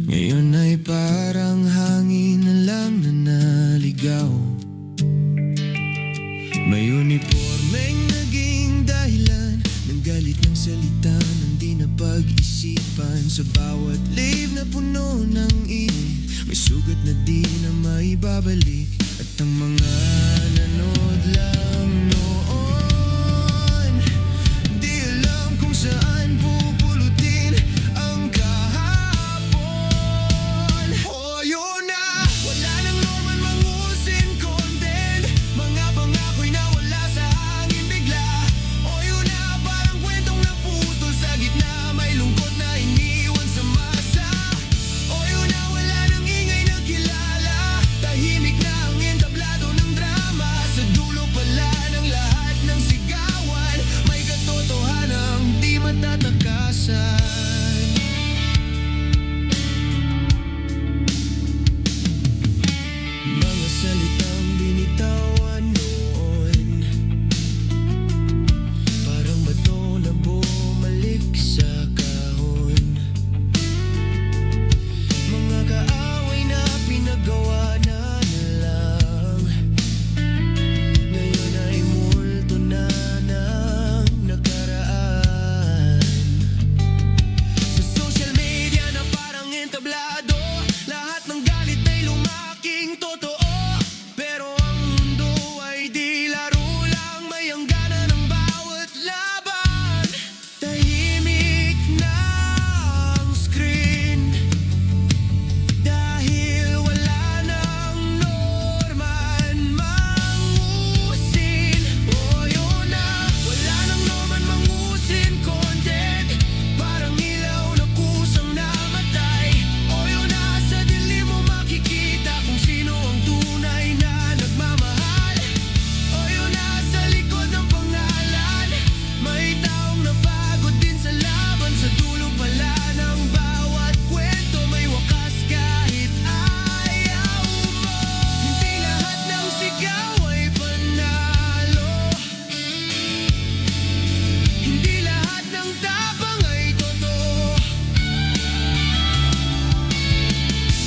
Ngayon ay parang hangin na lang na naligaw. May unipormeng naging dahilan ng galit ng salita ng di na pag-isipan. Sa bawat live na puno ng init, may sugat na di na maibabalik. At ang mga nanood lang noon, di alam kung saan pupulutin ang kahapon. Oh, yun na, wala nang normal mangusin content. Mga pangako'y nawala sa hangin bigla. Oh, yun na, parang kwentong naputol sa gitna. May lungkot na iniwan sa masa. Oh, yun na, wala nang ingay na kilala. Tahimik na ang entablado ng drama. Sa dulo pala ng lahat ng sigawan, may katotohanang di matatakasan. Mga salitang binitawan noon, parang bato na bumalik sa kahon. Mga kaaway na pinagawa na lang, ngayon ay multo na ng nakaraan. Sa social media na parang entablado, lahat ng galit ay lumaking totoo. Pero ang mundo ay di laro lang, may hangganan ng bawat laban. Tahimik na ang screen, dahil wala nang norman mangusin. Oh, yun na, wala nang norman mangusin content. Parang ilaw na kusang namatay. Oh, yun na, sa dilim mo makikita kung sino ang tunay na nagmamahal. Oh, yun na, sa likod ng pangalan, may taong napagod din sa laban. Sa dulo pala ng bawat kwento, may wakas kahit ayaw mo. Hindi lahat ng sigaw ay panalo, hindi lahat ng tapang ay totoo.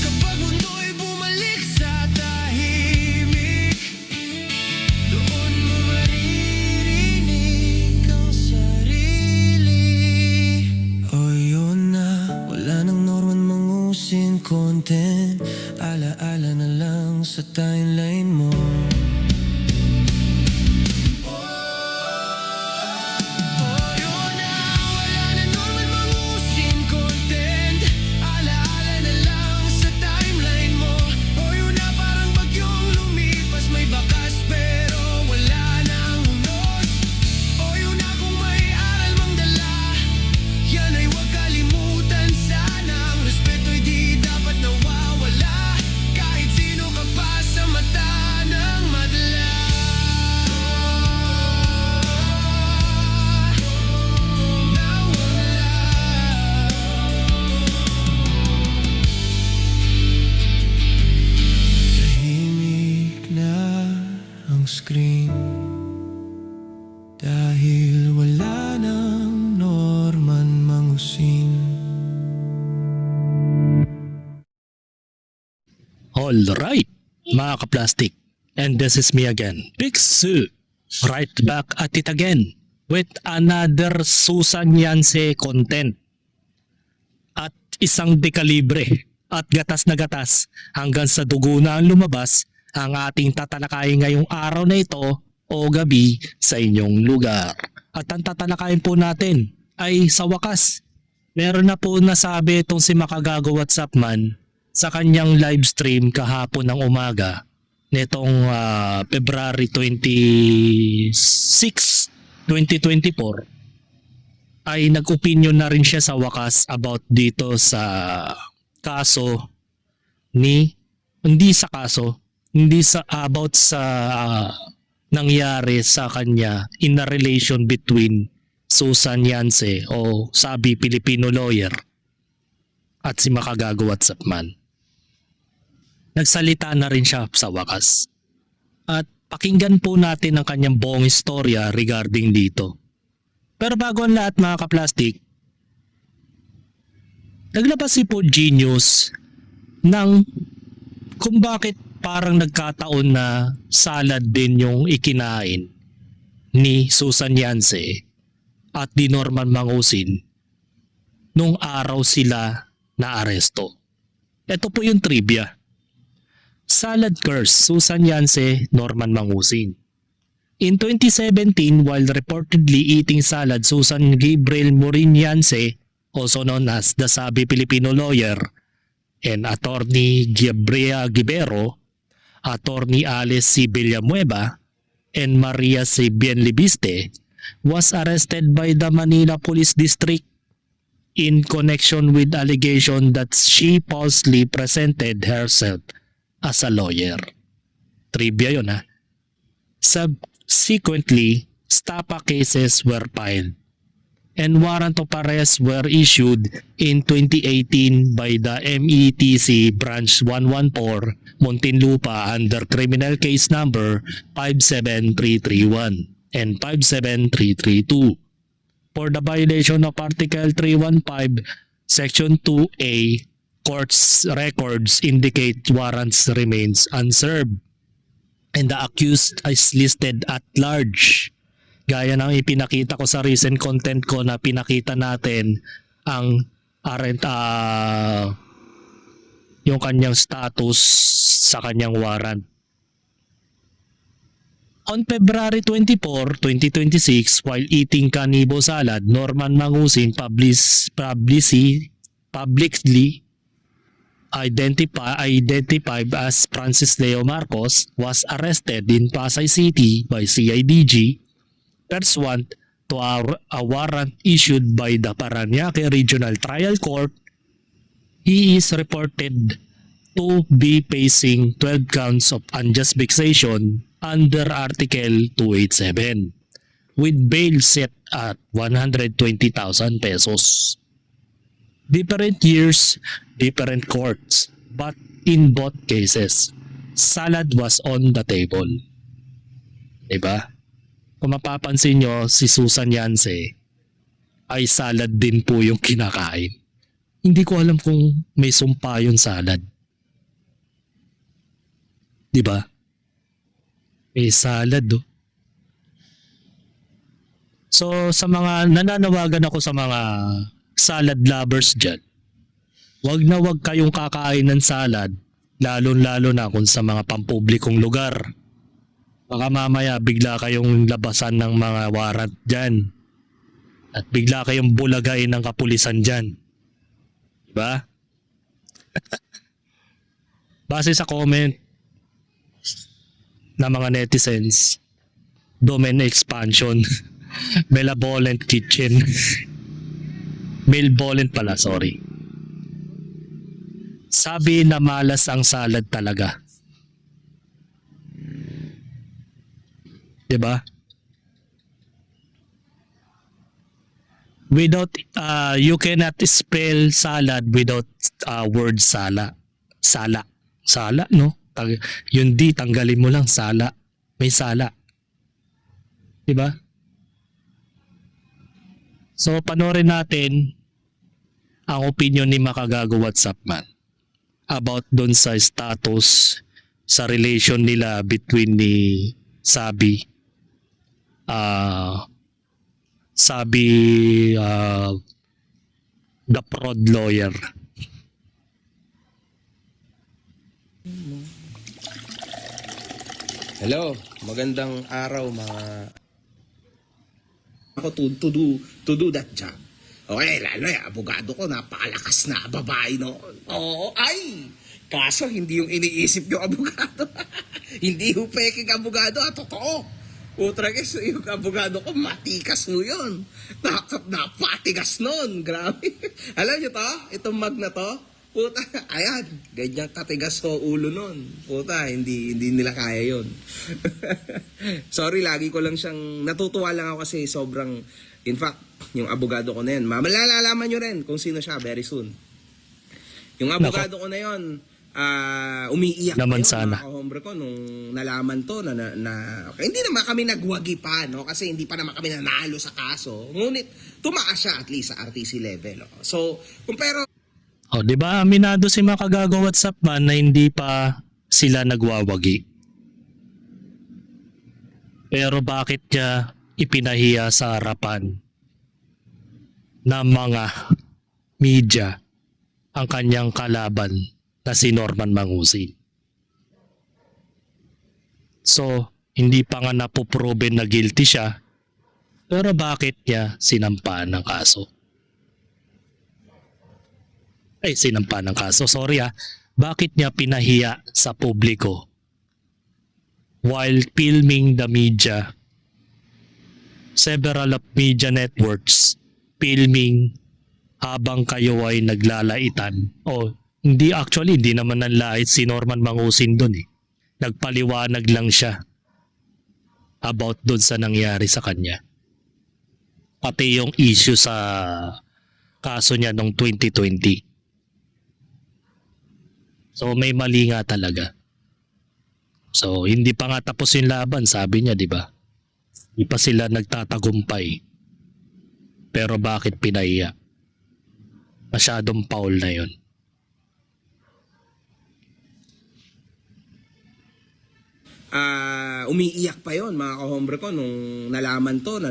Kapag mundo'y bumalik sa tahimik, doon mo maririnig ang sarili. Oh, yun na, wala nang norman mangusin content. Alaala na lang sa timeline mo. Oh, yun na, wala na norman mangusin content. Alaala na lang sa timeline mo. Oh, yun na, parang bagyong lumipas, may bakas pero wala nang unos. Oh, yun na, kung may aral mang dala, yan ay huwag kalimutan sana. Ang respeto'y di dapat nawawala, kahit sino ka pa sa mata ng madla. Nawala. Tahimik na ang screen, dahil wala nang norman mangusin. Alright, mga ka-plastic. And this is me again, Big Sue. Right back at it again with another Susan Yance content. At isang dekalibre at gatas na gatas hanggang sa dugo na ang lumabas ang ating tatalakayin ngayong araw na ito o gabi sa inyong lugar. At ang tatalakayin po natin ay sa wakas, meron na po nasabi itong si Makagago WhatsAppman sa kanyang live stream kahapon ng umaga nitong February 26, 2024 ay nag-opinion na rin siya sa wakas about dito sa kaso ni hindi sa about sa nangyari sa kanya in a relation between Susan Yance o sabi Filipino lawyer at si Makagago WhatsAppman. Nagsalita na rin siya sa wakas. At pakinggan po natin ang kanyang buong istorya regarding dito. Pero bago ang lahat mga ka-plastic, Naglabas si Po Genius ng kung bakit parang nagkataon na salad din yung ikinain ni Susan Yance at ni Norman Mangusin nung araw sila naaresto. Ito po yung trivia. Salad curse, Susan Yance, Norman Mangusin. In 2017, while reportedly eating salad, Susan Gabriel Morin Yance, also known as the Sabi Filipino lawyer, and attorney Gabriela Gibero, attorney Alice C. Villanueva, and Maria C. Bienlibiste, was arrested by the Manila Police District in connection with allegation that she falsely presented herself as a lawyer. Trivia yun ha. Subsequently, stapa cases were filed and warrant of arrest were issued in 2018 by the METC Branch 114 Muntinlupa under criminal case number 57331 and 57332 for the violation of Article 315 Section 2A. Court's records indicate warrants remains unserved and the accused is listed at large. Gaya ng ipinakita ko sa recent content ko na pinakita natin ang yung kanyang status sa kanyang warrant. On February 24, 2026, while eating Canibo salad, Norman Mangusin publicly identified as Francis Leo Marcos was arrested in Pasay City by CIDG pursuant to a warrant issued by the Parañaque Regional Trial Court. He is reported to be facing 12 counts of unjust vexation under Article 287 with bail set at 120,000 pesos. Different years, different courts, but in both cases, salad was on the table. Diba? Kung mapapansin nyo, si Susan Yance ay salad din po yung kinakain. Hindi ko alam kung may sumpa yung salad. Diba? May salad oh. So sa mga nananawagan ako sa mga salad lovers dyan, wag na wag kayong kakain ng salad, lalo na kung sa mga pampublikong lugar. Baka mamaya bigla kayong labasan ng mga warrant dyan. At bigla kayong bulagain ng kapulisan dyan. Diba? Base sa comment ng mga netizens, domain expansion, malevolent kitchen, malevolent pala, sorry. Sabi na malas ang salad talaga. Diba? Without, you cannot spell salad without word sala. Sala. Sala, no? Yung D, tanggalin mo lang, sala. May sala. Diba? So, panoorin natin ang opinion ni Makagago WhatsApp Man about doon sa status sa relation nila between ni Sabi the fraud lawyer. Hello, magandang araw mga ako to do that job. Okay, lalo abogado ko, napakalakas na babae noon. Oo, ay! Kaso hindi yung iniisip yung abogado. Hindi yung peking abogado, totoo. Putra guys, yung abogado ko, matikas mo yun. Napatigas nun, grabe. Alam nyo to, itong mag na to, puta, ayan, ganyan katigas ho ulo nun. Puta, hindi nila kaya yun. Sorry, lagi ko lang siyang, natutuwa lang ako kasi sobrang, in fact, yung abogado ko na yun, malalaman nyo rin kung sino siya very soon. Yung abogado ko na yun, umiiyak naman na yun, sana. mga kahombre ko, nung nalaman to na okay, hindi naman kami nagwagi pa, no? Kasi hindi pa naman kami nanalo sa kaso. Ngunit, tumaas siya at least sa RTC level. No? So, kung pero, O, di ba aminado si Makagago WhatsApp man na hindi pa sila nagwawagi? Pero bakit niya ipinahiya sa harapan ng mga media ang kanyang kalaban na si Norman Mangusin? So, hindi pa nga napoproven na guilty siya, pero bakit niya sinampaan ng kaso? Sinampaan ng kaso, sorry Bakit niya pinahiya sa publiko while filming the media? Several of media networks filming habang kayo ay naglalaitan. Hindi naman nanlait si Norman Mangusin doon Nagpaliwanag lang siya about doon sa nangyari sa kanya. Pati yung issue sa kaso niya noong 2020. So may mali nga talaga. So hindi pa nga tapos yung laban, sabi niya, di ba? Hindi pa sila nagtatagumpay. Pero bakit pinahiya? Masyadong foul na yon. Umiiyak pa yon mga kahombre ko nung nalaman to na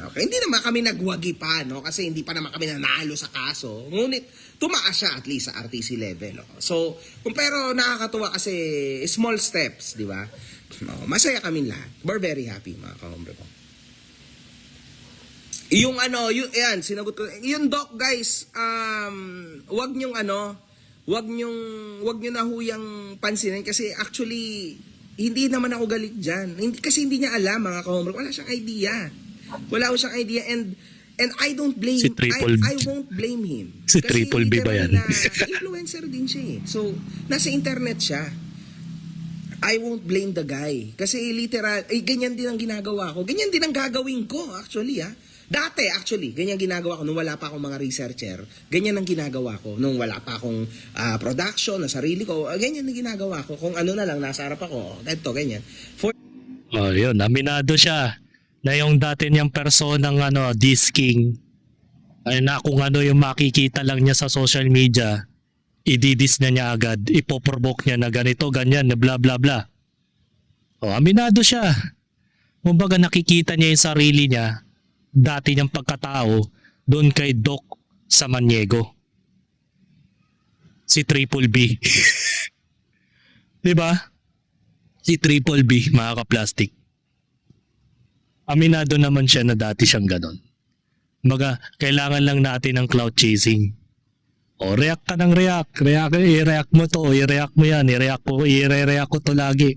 okay, hindi naman kami nagwagi pa, no, kasi hindi pa naman kami nanalo sa kaso, ngunit tumaas siya at least sa RTC level, no? So pero nakakatuwa kasi small steps, di ba? No, masaya kami lahat, we're very happy mga kahombre ko. Yung yan, sinagot ko yung doc, guys. Wag nyo na huyang pansinin kasi actually hindi naman ako galit dyan. Kasi hindi niya alam, mga kahombre. Wala siyang idea. Wala siyang idea. And I don't blame Si Triple I won't blame him. Si Triple B ba yan? Influencer din siya So, nasa internet siya. I won't blame the guy. Kasi literal, ganyan din ang ginagawa ko. Ganyan din ang gagawin ko, actually, Dati, actually, ganyan ginagawa ko nung wala pa akong mga researcher. Ganyan ang ginagawa ko nung wala pa akong production na sarili ko. Ganyan ang ginagawa ko. Kung ano na lang, nasa harap ako. Ganyan. Yun, aminado siya na yung dati niyang personang disking, na kung ano yung makikita lang niya sa social media, ididis na niya agad, ipoprovoke niya na ganito, ganyan, na bla bla bla. Aminado siya. Kumbaga nakikita niya yung sarili niya, dati niyang pagkatao, doon kay Doc Samaniego. Si Triple B. Diba? Si Triple B, mga ka-plastic. Aminado naman siya na dati siyang ganon. Kumbaga, kailangan lang natin ng cloud chasing. React ka ng react. I-react mo to, i-react mo yan, i-react ko to lagi.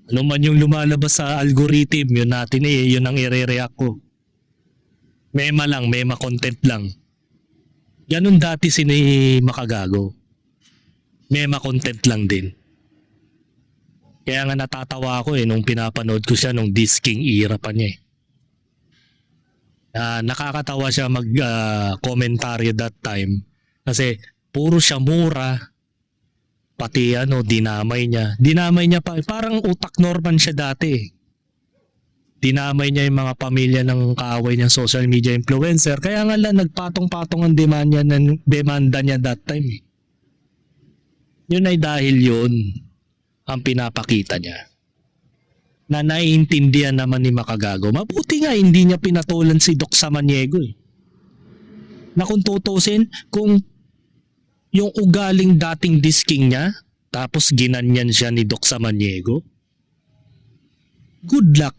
Ano man yung lumalabas sa algorithm, yun natin yun ang i-react ko. Mema lang, mema content lang. Ganun dati si Makagago. Mema content lang din. Kaya nga natatawa ako nung pinapanood ko siya nung disking era pa niya nakakatawa siya mag-komentaryo that time. Kasi puro siya mura. Pati dinamay niya. Dinamay niya pa. Parang utak Norman siya dati. Dinamay niya yung mga pamilya ng kaaway niyang social media influencer. Kaya nga lang nagpatong-patong ang demanda niya that time. Yun ay dahil yun ang pinapakita niya. Na naiintindihan naman ni Makagago. Mabuti nga hindi niya pinatulan si Doc Samaniego Na kung tutusin, kung yung ugaling dating disking niya, tapos ginanyan siya ni Doc Samaniego, good luck.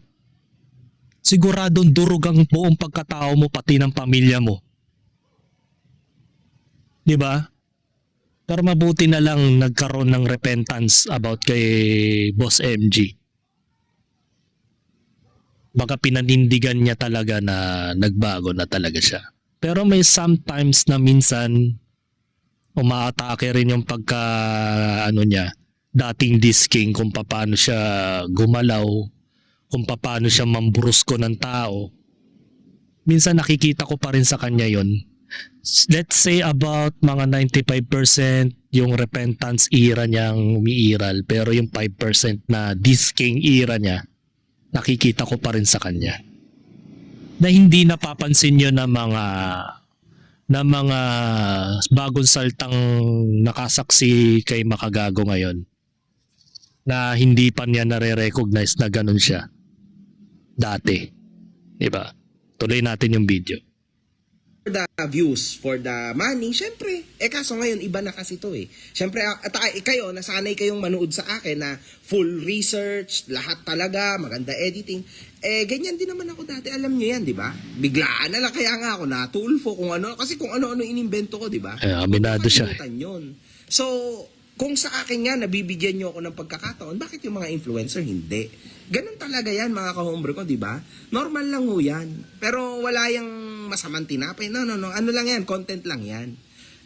Siguradong durog ang buong pagkatao mo pati ng pamilya mo. Diba? Pero mabuti na lang nagkaroon ng repentance about kay Boss MG. Baka pinanindigan niya talaga na nagbago na talaga siya. Pero may sometimes na minsan umaatake rin yung niya, dating disking, kung paano siya gumalaw, kung paano siya mambrusko ng tao. Minsan nakikita ko pa rin sa kanya yon. Let's say about mga 95% yung repentance era niyang umiiral, pero yung 5% na disking era niya, nakikita ko pa rin sa kanya. Na hindi napapansin yun ng mga na mga bagong saltang nakasaksi kay Makagago ngayon na hindi pa niya nare-recognize na ganun siya dati. Diba? Tuloy natin yung video. For the views, for the money, syempre. Kaso ngayon, iba na kasi to eh. Syempre, kayo, nasanay kayong manood sa akin na full research, lahat talaga, maganda editing. Ganyan din naman ako dati, alam nyo yan, di ba? Biglaan na lang kaya nga ako natulfo kung ano, kasi kung ano-ano inimbento ko, di ba? Aminado siya. Yun. So, kung sa akin nga, nabibigyan nyo ako ng pagkakataon, bakit yung mga influencer hindi? Ganun talaga yan, mga ka-hombre ko, di ba? Normal lang ho yan. Pero wala yung masamang tinapay. No. Ano lang yan, content lang yan.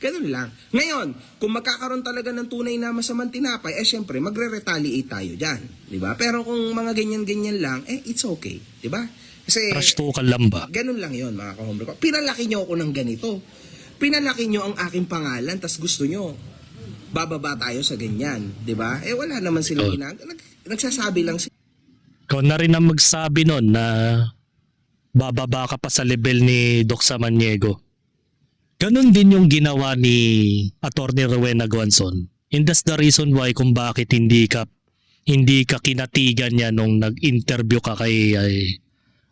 Ganun lang. Ngayon, kung magkakaroon talaga ng tunay na masamang tinapay, syempre, magre-retaliate tayo dyan. Di ba? Pero kung mga ganyan-ganyan lang, it's okay. Di ba? Kasi, Trash talk lang ba? ganun lang yon mga ka-hombre ko. Pinalaki nyo ako ng ganito. Pinalaki nyo ang aking pangalan, tas gusto nyo bababa tayo sa ganyan, 'di ba? Wala naman silang nagsasabi lang sila. Ikaw na rin ang magsabi nun na bababa ka pa sa level ni Doc Samaniego. Ganon din yung ginawa ni Attorney Rowena Guanzon. And that's the reason why kung bakit hindi ka kinatigan niya nung nag-interview ka kay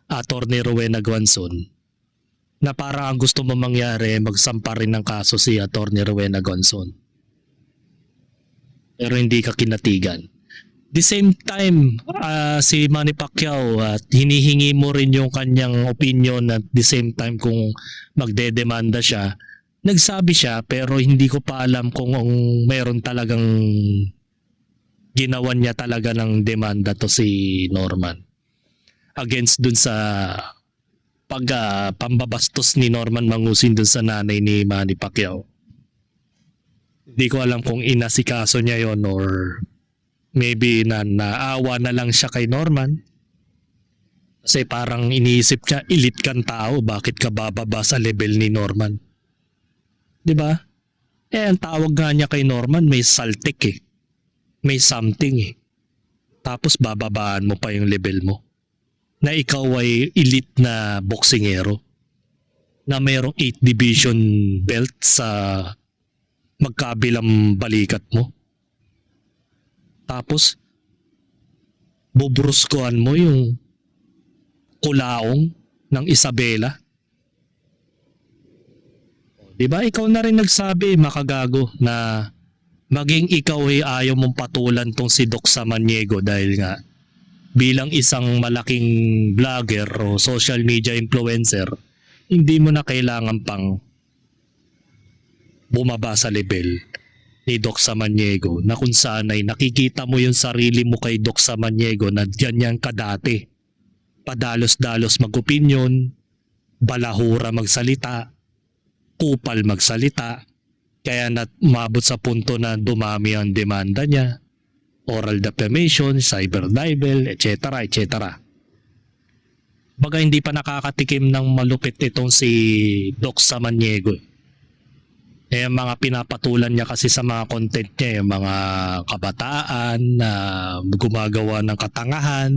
Attorney Rowena Guanzon. Na para ang gusto mo mangyari, magsampa rin ng kaso si Attorney Rowena Guanzon. Pero hindi ka kinatigan. The same time, si Manny Pacquiao, hinihingi mo rin yung kanyang opinion at the same time kung magdedemanda siya. Nagsabi siya pero hindi ko pa alam kung meron talagang ginawan niya talaga ng demanda to si Norman. Against dun sa pambabastos ni Norman Mangusin dun sa nanay ni Manny Pacquiao. Hindi ko alam kung inasikaso niya yon or maybe naawa na lang siya kay Norman. Kasi parang iniisip niya, elite kang tao, bakit ka bababa sa level ni Norman? 'Di ba? Ang tawag nga niya kay Norman, may saltik eh. May something eh. Tapos bababaan mo pa yung level mo. Na ikaw ay elite na boksingero. Na mayroong 8 division belt sa magkabilang balikat mo. Tapos, bubruskuhan mo yung kulaong ng Isabela. Diba? Ikaw na rin nagsabi, Makagago, na maging ikaw ay ayaw mong patulan tong si Doc Samaniego dahil nga bilang isang malaking vlogger o social media influencer, hindi mo na kailangan pang bumaba sa level ni Doc Samaniego na kung saan ay nakikita mo yung sarili mo kay Doc Samaniego na ganyan ka dati. Padalos-dalos mag-opinyon, balahura magsalita, kupal magsalita, kaya umabot sa punto na dumami ang demanda niya, oral defamation, cyber libel, etc. Baga hindi pa nakakatikim ng malupit itong si Doc Samaniego. Yung mga pinapatulan niya kasi sa mga content niya, yung mga kabataan na gumagawa ng katangahan,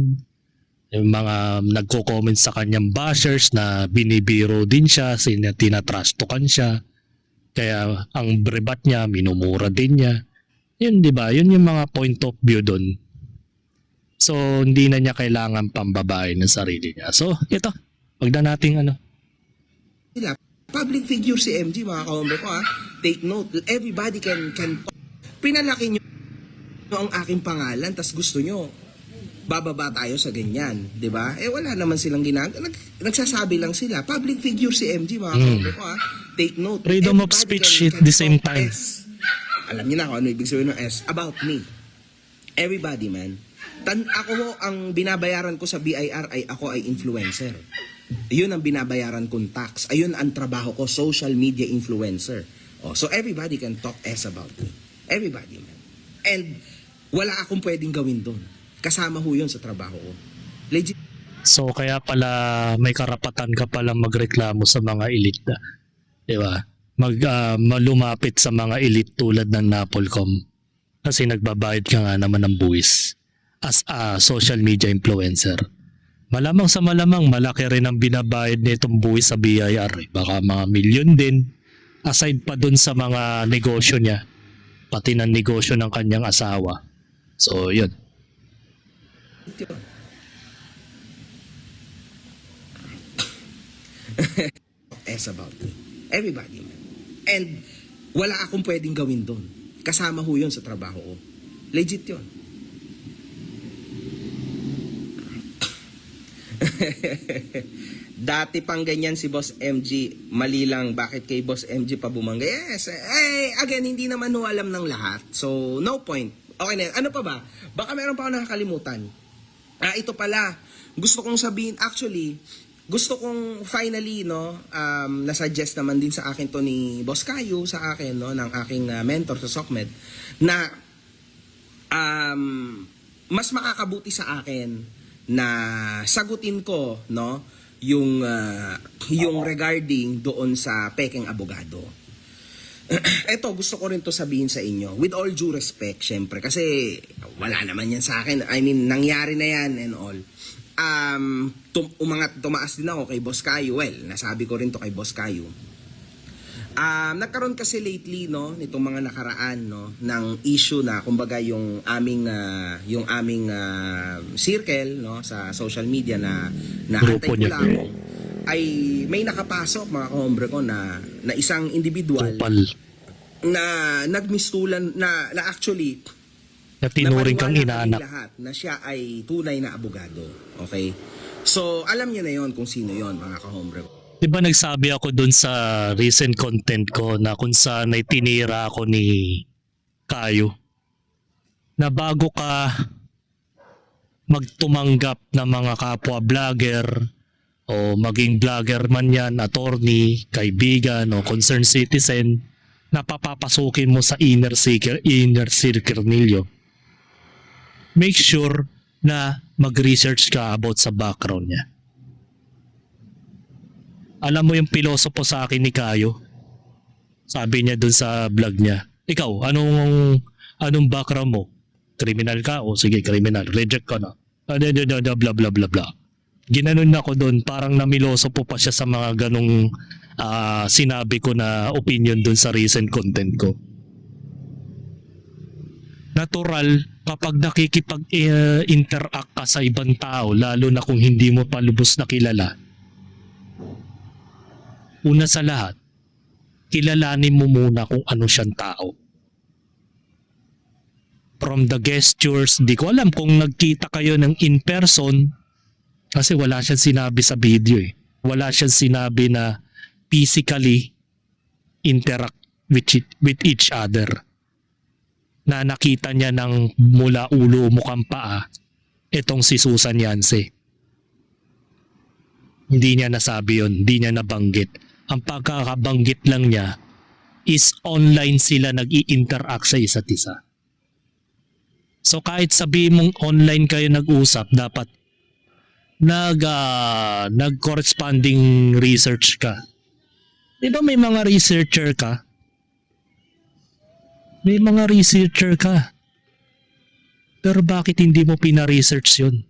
yung mga nagko-comment sa kanyang bashers na binibiro din siya, tinatrastokan siya. Kaya ang brebat niya, minumura din niya. Yun, di ba? Yun yung mga point of view doon. So, hindi na niya kailangan pambabae ng sarili niya. So, ito. Wag na nating Sila, public figure si MG, mga ka-hombre ko Take note, everybody can pinalaki nyo ang aking pangalan, tas gusto nyo bababa tayo sa ganyan, di ba? Wala naman silang nagsasabi lang sila. Public figure si MG, mga ka-hombre ko Take note, freedom of speech at the same time. Alam niyo na kung ano ibig sabihin ng S. About me. Everybody, man. Ako ang binabayaran ko sa BIR ay ako ay influencer. Yun ang binabayaran kong tax. Ayun ang trabaho ko, social media influencer. So everybody can talk S about me. Everybody, man. And wala akong pwedeng gawin doon. Kasama ho yun sa trabaho ko. Legit. So kaya pala may karapatan ka pala magreklamo sa mga elite na. Di ba? Malumapit sa mga elite tulad ng Napolcom. Kasi nagbabayad ka nga naman ng buwis as a social media influencer. Malamang sa malamang malaki rin ang binabayad nitong buwis sa BIR. Baka mga milyon din. Aside pa dun sa mga negosyo niya, pati ng negosyo ng kanyang asawa. So, yun. Yun. Es about me. Everybody, man. And wala akong pwedeng gawin doon. Kasama ho yun sa trabaho ko. Legit yun. Dati pang ganyan si Boss MG, mali lang bakit kay Boss MG pa bumangga. Yes, again, hindi naman ho alam ng lahat. So, no point. Okay na, ano pa ba? Baka meron pa ako nakakalimutan. Ito pala, gusto kong sabihin, actually, gusto kong finally, no, nasuggest naman din sa akin to ni Boss Kayo, sa akin, no, ng aking mentor sa SOCMED, na mas makakabuti sa akin na sagutin ko, no, yung regarding doon sa pekeng abogado. Eto, gusto ko rin to sabihin sa inyo with all due respect, syempre, kasi wala naman yan sa akin. I mean, nangyari na yan and all. Tumaas din ako kay Boss Kayo. Well, nasabi ko rin to kay Boss Kayo. Nagkaroon kasi lately, no, nitong mga nakaraan, no, ng issue na kumbaga yung aming circle, no, sa social media na Grupo niyo. antay-kulamo ay may nakapasok, mga kahombre ko, na isang individual Tupal. na nagmistulan na actually Na tinuring kang napaniwala kami inaanak. lahat na siya ay tunay na abogado. Okay? So, alam niyo na yon kung sino yon, mga kahombre ko. Di ba nagsabi ako dun sa recent content ko na kung saan ay tinira ako ni Kayo na bago ka magtumanggap ng mga kapwa vlogger o maging vlogger man yan, attorney, kaibigan o concerned citizen, na papapasukin mo sa inner circle ninyo. Make sure na mag-research ka about sa background niya. Alam mo yung pilosopo sa akin ni Kayo? Sabi niya dun sa vlog niya, ikaw, anong background mo? Criminal ka? O sige, criminal. Reject ka na. Blah, blah, blah, blah. Ginanon ako doon, parang namilosopo pa siya sa mga ganong sinabi ko na opinion doon sa recent content ko. Natural, kapag nakikipag-interact ka sa ibang tao, lalo na kung hindi mo pa lubos na kilala, una sa lahat, kilalanin mo muna kung ano siyang tao. From the gestures, di ko alam kung nagkita kayo ng in person, kasi wala siyang sinabi sa video eh. Wala siyang sinabi na physically interact with each other. Na nakita niya ng mula ulo mukhang paa, itong si Susan Yance. Hindi niya nasabi yun, hindi niya nabanggit. Ang pagkakabanggit lang niya is online sila nag-i-interact sa isa't isa. So kahit sabihin mong online kayo nag-usap, dapat nag-corresponding research ka. Di ba may mga researcher ka? May mga researcher ka. Pero bakit hindi mo pina-research yun?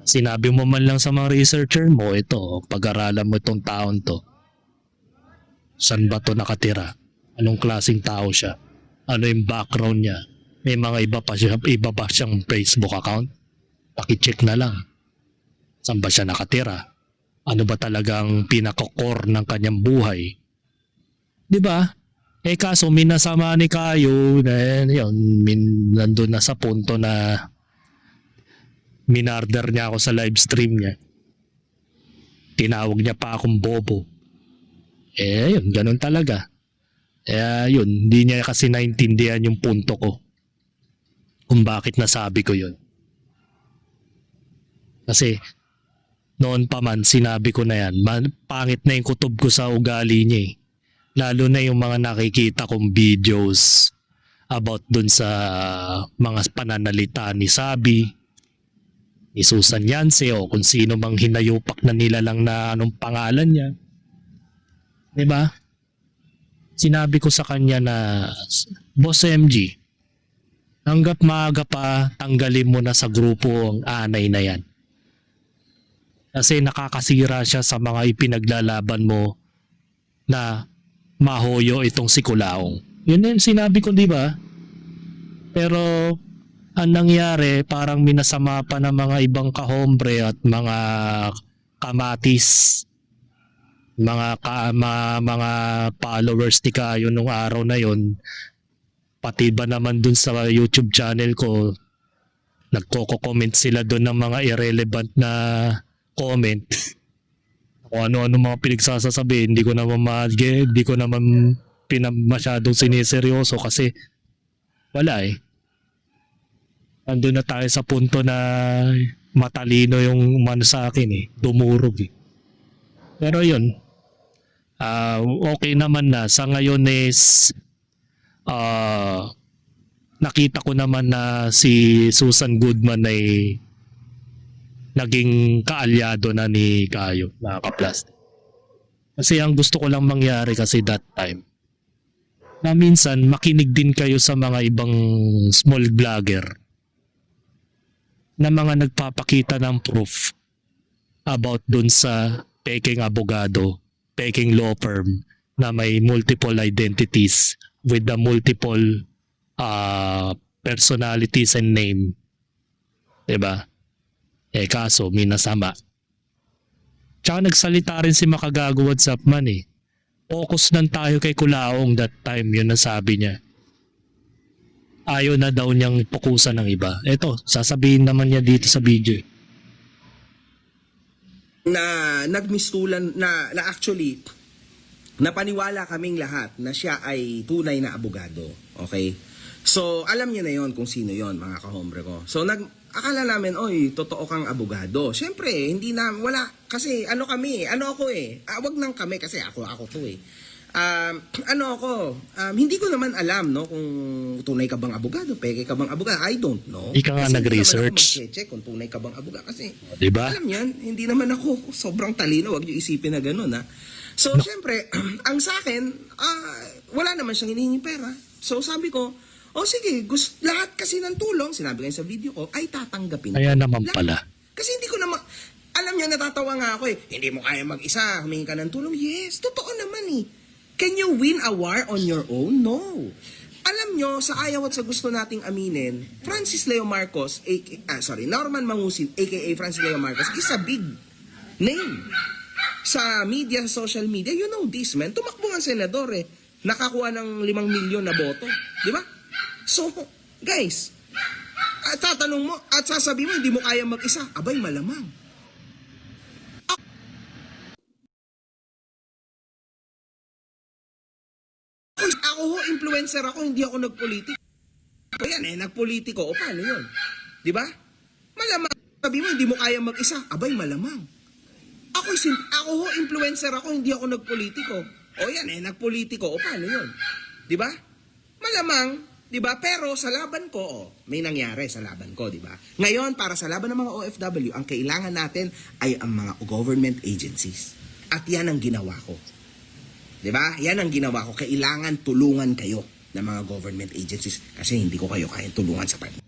Sinabi mo man lang sa mga researcher mo, ito, pag-aralan mo itong taon to. Saan ba to nakatira? Anong klaseng tao siya? Ano yung background niya? May mga iba ba siyang Facebook account? Paki-check na lang. Saan ba siya nakatira? Ano ba talagang pinaka-core ng kanyang buhay? Di ba? Kaso minasama ni Kayo, then yun, nandun na sa punto na minarder niya ako sa live stream niya. Tinawag niya pa akong bobo. Yun, ganun talaga. Yun, hindi niya kasi naintindihan yung punto ko. Kung bakit nasabi ko yun. Kasi noon pa man sinabi ko na yan, pangit na yung kutob ko sa ugali niya eh. Lalo na yung mga nakikita kong videos about dun sa mga pananalita ni Sabi, ni Susan Yance o kung sino mang hinayupak na nila lang na anong pangalan niya. Diba? Sinabi ko sa kanya na, Boss MG, hanggat maaga pa, tanggalin mo na sa grupo ang anay na yan. Kasi nakakasira siya sa mga ipinaglalaban mo na mahoyo itong si Kulaong. Yun yung sinabi ko, di ba? Pero ang nangyari, parang minasama pa ng mga ibang kahombre at mga kamatis, mga followers ni Kayo nung araw na yon. Pati ba naman dun sa YouTube channel ko, nagko-comment sila dun ng mga irrelevant na comment. Kung ano-ano mga pinagsasasabi, hindi ko naman masyadong siniseryoso kasi wala eh. Andun na tayo sa punto na matalino yung umano sa akin eh. Dumurog eh. Pero yun, okay naman na. Sa ngayon is nakita ko naman na si Susan Goodman ay naging kaalyado na ni Kayo, na ka-plastic. Kasi ang gusto ko lang mangyari kasi that time, na minsan makinig din kayo sa mga ibang small vlogger na mga nagpapakita ng proof about dun sa peking abogado, peking law firm na may multiple identities with the multiple personalities and name. Diba? Kaso, minasama. Tsaka nagsalita rin si Makagago WhatsApp man eh. Focus lang tayo kay Kulaong that time, yun ang sabi niya. Ayaw na daw niyang pukusan ng iba. Eto, sasabihin naman niya dito sa video. Na nagmistulan, na actually, napaniwala kaming lahat na siya ay tunay na abogado. Okay? So, alam niya na yon kung sino yon, mga kahombre ko. So, akala namin, oy, totoo kang abogado. Siyempre, hindi na, wala, kasi ano ako eh. Wag nang kami kasi ako to eh. Hindi ko naman alam, no, kung tunay ka bang abogado, peke ka bang abogado, I don't know. Hindi ka nga nag-research. Hindi naman ako mag-check kung tunay ka bang abogado kasi, diba? alam yan, hindi naman ako sobrang talino, wag niyo isipin na gano'n, ha. So, syempre, ang sa akin, wala naman siyang hinihinging pera. So, sabi ko, sige, lahat kasi ng tulong, sinabi ko sa video ko, ay tatanggapin ko. Kaya naman Lahat. pala. Kasi hindi ko naman, alam niya, natatawa nga ako eh, hindi mo kaya mag-isa, humingi ka ng tulong. Yes, totoo naman eh. Can you win a war on your own? No. Alam nyo, sa ayaw at sa gusto nating aminin, Francis Leo Marcos, Norman Mangusin, aka Francis Leo Marcos, is a big name. Sa media, sa social media, you know this, man. Tumakbo ang senador eh. Nakakuha ng 5 milyon na boto. Di ba? So, guys, tatanong mo, at sasabihin mo, hindi mo kaya mag-isa. Abay, malamang. Ako ho, influencer ako, hindi ako nagpolitiko. Yan nagpolitiko. O paano yun? Di ba? Malamang. Sabi mo, hindi mo kaya mag-isa. Abay, malamang. Ako ho, influencer ako, hindi ako nagpolitiko. O yan nagpolitiko. O paano yun? Di ba? Malamang, di ba? Pero sa laban ko, may nangyari sa laban ko, di ba? Ngayon, para sa laban ng mga OFW, ang kailangan natin ay ang mga government agencies. At yan ang ginawa ko. Diba? Yan ang ginawa ko. Kailangan tulungan kayo ng mga government agencies kasi hindi ko kayo kayang tulungan sa partner.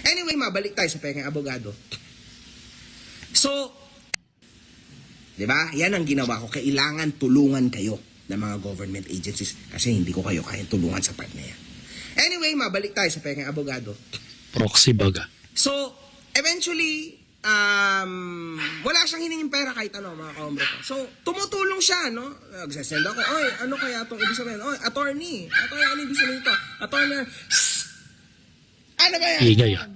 Anyway, mabalik tayo sa peking abogado. So, diba? Yan ang ginawa ko. Kailangan tulungan kayo ng mga government agencies kasi hindi ko kayo kayang tulungan sa partner. Anyway, mabalik tayo sa peking abogado. Proxy baga. So, eventually, wala siyang hiningin pera kahit ano, mga kahombre ko. So, tumutulong siya, no? Nagsasend ako, oy, ano kaya itong ibig sabihin? Oy, attorney, ano ibig sabihin ito? Attorney, ano ba yan? Igay ah.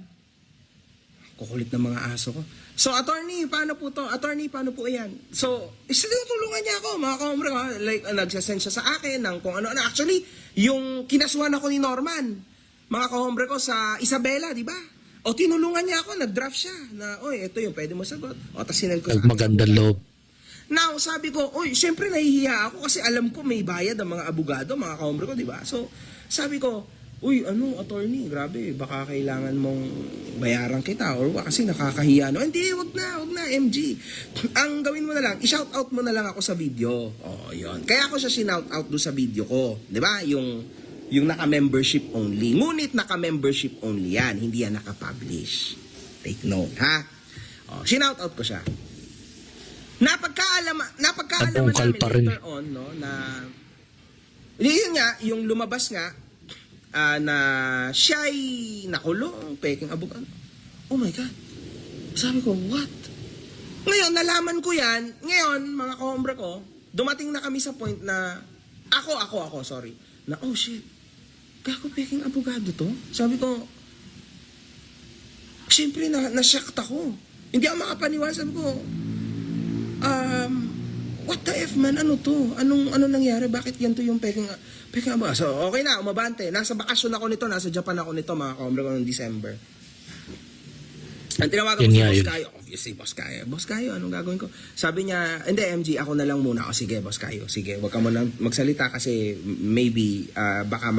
Kukulit ng mga aso ko. So, attorney, paano po to? Attorney, paano po yan? So, tinutulungan niya ako, mga kahombre ko. Like, nagsasend siya sa akin ng kung ano. Actually, yung kinasuhan ako ni Norman, mga kahombre ko, sa Isabela, di ba? O tinulungan niya ako, nag-draft siya na, oy, ito yung pwede mo sagot. O, tas sinel ko sa Magandang loob. Now, sabi ko, oy, syempre nahihiya ako kasi alam ko may bayad ang mga abogado, mga kahombre ko, di ba? So, sabi ko, uy, attorney, grabe, baka kailangan mong bayaran kita or kasi nakakahiya. No? Hindi, wag na, MG. Ang gawin mo na lang, i-shout out mo na lang ako sa video. O, yun. Kaya ako siya sinout out do sa video ko. Di ba? Yung naka-membership only. Ngunit naka-membership only yan. Hindi yan naka-publish. Take note, ha? O, sinout out ko siya. napagkaalaman Nabungkal namin pa rin. later on, no, na yun nga, yung lumabas nga, na siya'y nakulong, peking abogado. Oh my God. Sabi ko, what? Ngayon, nalaman ko yan. Ngayon, mga kahombre ko, dumating na kami sa point na, sorry, na, oh shit, gago peking abogado to? Sabi ko, siyempre, na-shocked ako. Hindi ako makapaniwala. Sabi ko, what the F man, ano to? Ano nangyari? Bakit ganito yung peking abogado? So, okay na, umabante. Nasa bakasyon ako nito, nasa Japan ako nito, mga kahombre ko, noong December. Ang tinawagan ko Yun si nga Boss yun. Kayo, obviously, Boss Kayo, anong gagawin ko? Sabi niya, hindi MG, ako na lang muna. O sige, Boss Kayo, sige, wag ka muna magsalita kasi maybe baka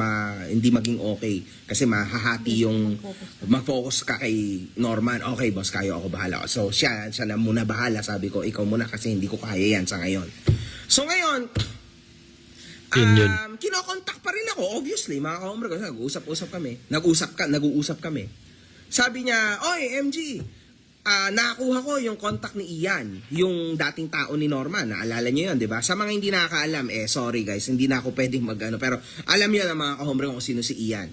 hindi maging okay. Kasi mahahati yung, mag-focus ka kay Norman. Okay, Boss Kayo, ako bahala. So siya na muna bahala, sabi ko, ikaw muna kasi hindi ko kaya yan sa ngayon. So ngayon, Yun. kinokontak pa rin ako, obviously, mga kahombre ko, nag-uusap kami. Sabi niya, oy, MG, nakakuha ko yung contact ni Ian, yung dating tao ni Norman. Naalala niyo yun, di ba? Sa mga hindi nakakaalam, sorry guys, hindi na ako pwedeng pero alam niyo na mga kahombre kung sino si Ian.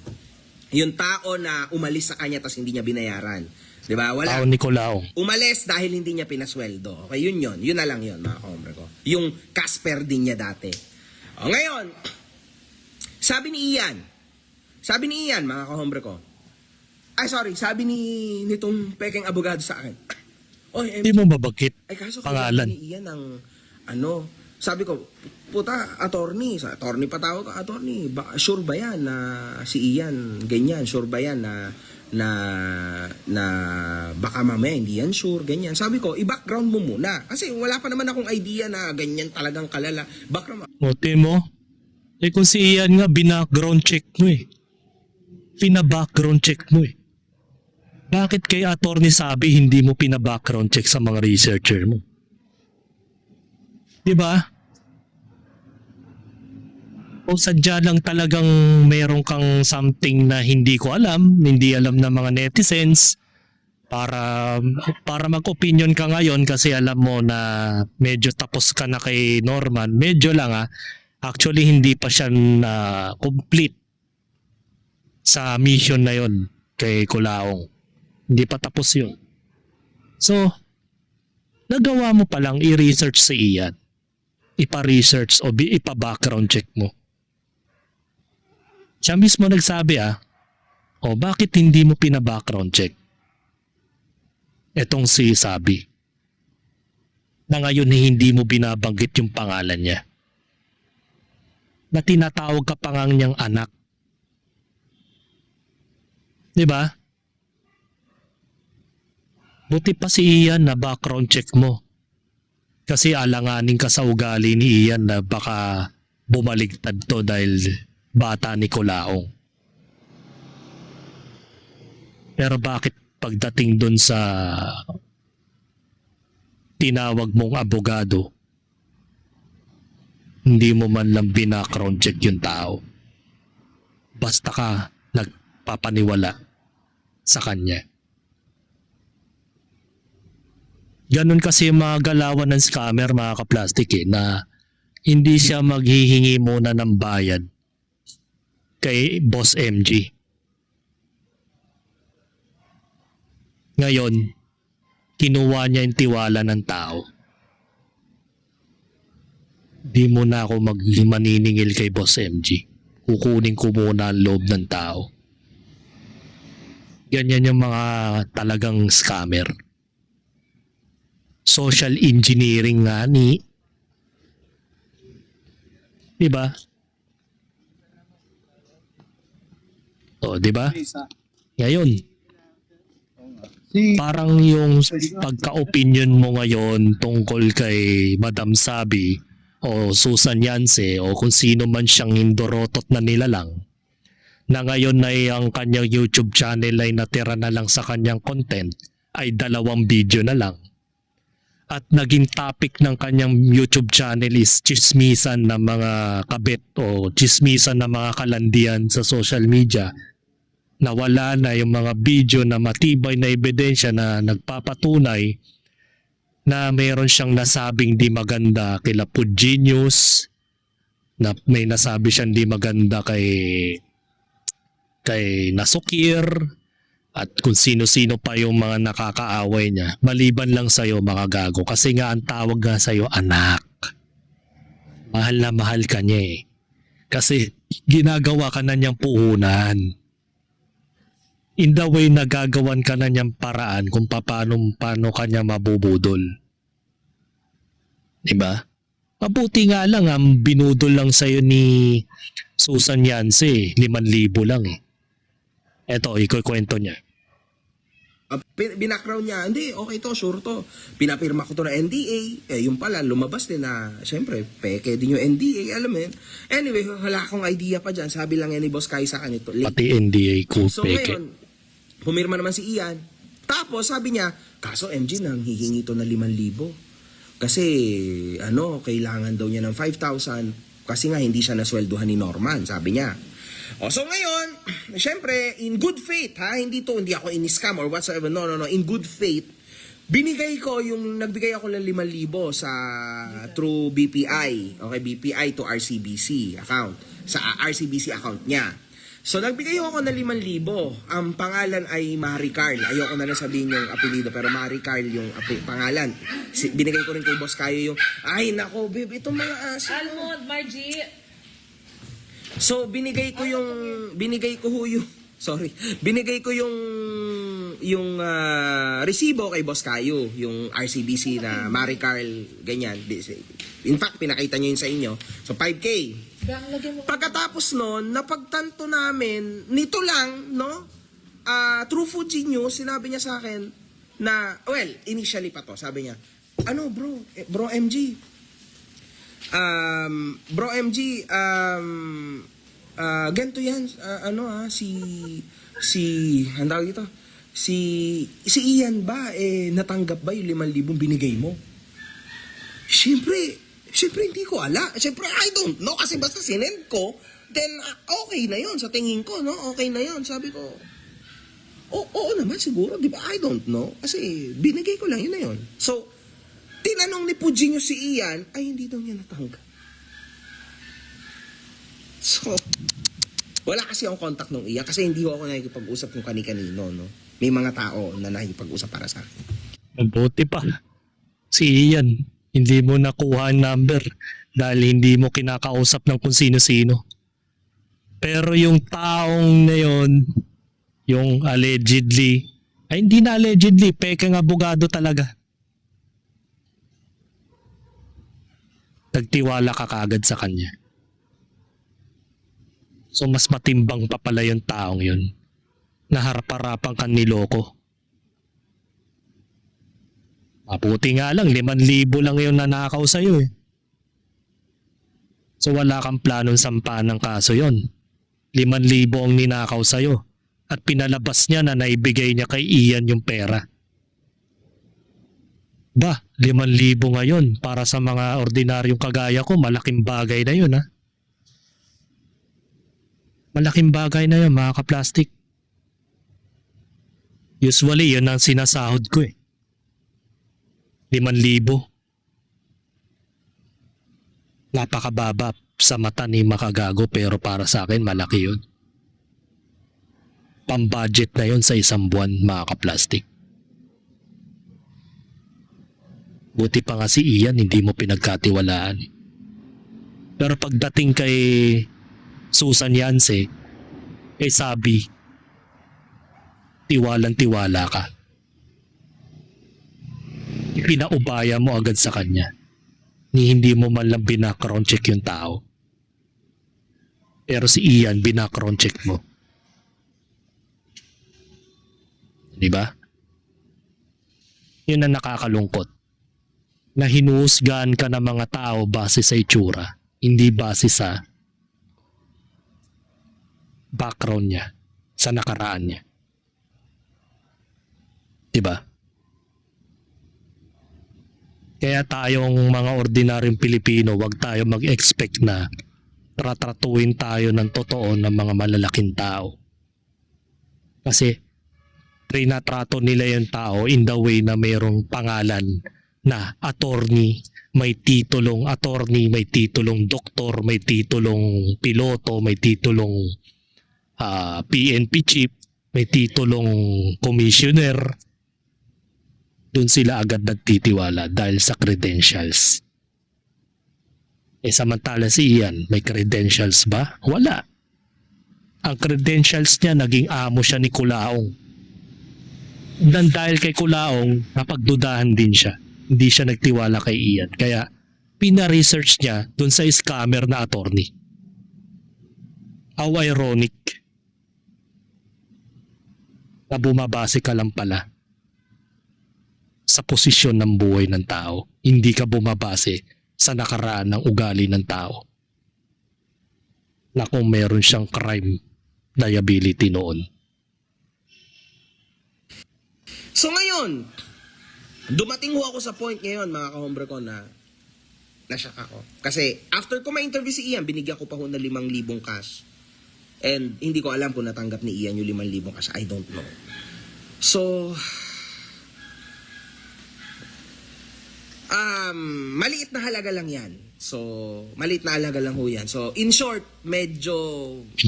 Yung tao na umalis sa kanya tapos hindi niya binayaran. Di ba? Wala. Tao ni Colaong. Umalis dahil hindi niya pinasweldo. Okay, yun. Yun na lang yun, mga kahombre ko. Yung Casper din niya dati. O, ngayon, sabi ni Ian, mga kahombre ko, sabi nitong peking abogado sa akin. Oy, Hindi mo babagkit ay kaso pangalan. kailangan ni Ian ng sabi ko, puta, attorney pa tawag ko, attorney, sure ba yan na si Ian ganyan, sure ba yan na baka mamaya hindi yan sure, ganyan. Sabi ko, i-background mo muna kasi wala pa naman akong idea na ganyan talagang kalala. Background Mote mo? Kung si Ian nga, bina-background check mo eh. Pina-background check mo eh. Bakit kay attorney sabi hindi mo pina-background check sa mga researcher mo? Diba? O sadya lang talagang meron kang something na hindi ko alam, hindi alam ng mga netizens para mag-opinion ka ngayon kasi alam mo na medyo tapos ka na kay Norman. Medyo lang actually hindi pa siya na complete sa mission na yon kay Colaong. Hindi pa tapos yun. So, nagawa mo palang i-research si Ian. Ipa-research o ipa-background check mo. Siya mismo nagsabi bakit hindi mo pina-background check? Etong si Sabi. Na ngayon hindi mo binabanggit yung pangalan niya. Na tinatawag ka pa nga niyang anak. Diba? Buti pa si Ian na background check mo. Kasi alanganin ka sa ugali ni Ian na baka bumaligtad to dahil bata ni Colaong. Pero bakit pagdating dun sa tinawag mong abogado, hindi mo man lang bina-background check yung tao? Basta ka nagpapaniwala sa kanya. Ganon kasi mga galawan ng scammer, mga kaplastik na hindi siya maghihingi muna ng bayad kay Boss MG. Ngayon, kinuha niya yung tiwala ng tao. Di mo na ako maniningil kay Boss MG. Kukunin ko muna ang loob ng tao. Ganyan yung mga talagang scammer. Social engineering nga ni. Diba? Diba? Ngayon, parang yung pagka-opinion mo ngayon tungkol kay Madam Sabi o Susan Yance o kung sino man siyang indorotot na nilalang na ngayon ay ang kanyang YouTube channel ay natira na lang sa kanyang content ay 2 video na lang. At naging topic ng kanyang YouTube channel is chismisan ng mga kabit o chismisan ng mga kalandian sa social media. Nawala na yung mga video na matibay na ebidensya na nagpapatunay na mayroon siyang nasabing di maganda kila Food Genius, na may nasabi siyang di maganda kay Nasukir, at kung sino-sino pa yung mga nakakaaway niya, maliban lang sa'yo mga gago. Kasi nga ang tawag nga sa'yo, anak. Mahal na mahal ka niya eh. Kasi ginagawa ka na niyang puhunan. In the way na gagawan ka na niyang paraan kung paano ka niya mabubudol. Diba? Mabuti nga lang ang binudol lang sa'yo ni Susan Yance, 5,000 lang eh. Eto, ikukwento niya. Binackground niya, hindi, okay to, sure to. Pinapirma ko to na NDA. Yung pala, lumabas din na, syempre, peke din yung NDA, alam mo yun. Anyway, wala akong idea pa dyan. Sabi lang yan ni Boss Kai sa kanya to. Pati NDA ko, So peke. ngayon, pumirma naman si Ian. Tapos sabi niya, kaso MG nang hihingi to na 5,000. Kasi, kailangan daw niya ng 5,000. Kasi nga, hindi siya nasweldohan ni Norman, sabi niya. So ngayon, syempre, in good faith, hindi ako in-scam or whatsoever, no, in good faith, nagbigay ako ng 5,000 sa, through BPI, okay, BPI to RCBC account, sa RCBC account niya. So nagbigay ako ng 5,000, ang pangalan ay Marie Carl, ayoko na lang sabihin yung apelido, pero Marie Carl yung pangalan. Binigay ko rin kay Boss Kayo yung, ay nako, babe, itong mga aso. Almond, Margie. So binigay ko yung resibo kay Boss Kayo, yung RCBC na Marie Carl ganyan. In fact, pinakita niyo yun sa inyo. So 5K. Pagkatapos noon, napagtanto namin nito lang, no? True Food Genius, sinabi niya sa akin na, well, initially pa to, sabi niya, bro MG, ganito yan, si Ian ba, natanggap ba yung 5,000 binigay mo? Siyempre hindi ko ala. Siyempre, I don't know, kasi basta sinend ko, then okay na yon sa tingin ko, no? Okay na yon, sabi ko. Oo naman siguro, di ba? I don't know, kasi binigay ko lang, yun na yun. So, tinanong ni Pujinyo si Ian, ay hindi daw niya natanggap. So, wala kasi akong contact nung Ian kasi hindi ako nakikipag-usap kung kani-kanino, no? May mga tao na nakikipag-usap para sa akin. Mabuti pa. Si Ian, hindi mo nakuha ang number dahil hindi mo kinakausap ng kung sino-sino. Pero yung taong na yon, yung allegedly, ay hindi na allegedly, pekeng abogado talaga. Nagtiwala ka kagad sa kanya. So mas matimbang pa pala yung taong yun. Naharap-harapan kang niloko. Mabuti nga lang, 5,000 lang yung nanakaw sa'yo eh. So wala kang planong sampahan ng kaso yon. 5,000 ang ninakaw sa'yo. At pinalabas niya na naibigay niya kay Ian yung pera. Ba, 5,000 ngayon para sa mga ordinaryong kagaya ko, malaking bagay na yun ha. Malaking bagay na yun mga ka-plastic. Usually yun ang sinasahod ko eh. 5,000. Napakababa sa mata ni makagago pero para sa akin malaki yun. Pambudget na yun sa isang buwan mga ka-plastic. Buti pa nga si Ian hindi mo pinagkatiwalaan. Pero pagdating kay Susan Yance, sabi, tiwalang-tiwala ka. Pinaubaya mo agad sa kanya. Ni hindi mo man lang binackground check yung tao. Pero si Ian binackground check mo. Diba? Yun ang nakakalungkot. Na hinuhusgahan ka ng mga tao base sa itsura, hindi base sa background niya, sa nakaraan niya. Diba? Kaya tayong mga ordinaryong Pilipino, wag tayo mag-expect na tratratuin tayo ng totoo ng mga malalaking tao. Kasi trinatrato nila yung tao in the way na mayroong pangalan na attorney, may titulong attorney, may titulong doktor, may titulong piloto, may titulong PNP chief, may titulong commissioner, doon sila agad nagtitiwala dahil sa credentials. Samantala si Ian, may credentials ba? Wala. Ang credentials niya, naging amo siya ni Kulaong. Dan dahil kay Kulaong, napagdudahan din siya. Hindi siya nagtiwala kay Ian. Kaya pina-research niya dun sa scammer na attorney. How ironic na bumabase ka lang pala sa posisyon ng buhay ng tao. Hindi ka bumabase sa nakaraan ng ugali ng tao na kung meron siyang crime liability noon. So ngayon, dumating ho ako sa point ngayon mga kahombre ko na nashock ako. Kasi after ko ma-interview si Ian, binigyan ko pa ho ng 5,000 cash. And hindi ko alam kung natanggap ni Ian yung 5,000 cash. I don't know. So, maliit na halaga lang yan. So, maliit na halaga lang ho yan. So, in short, medyo...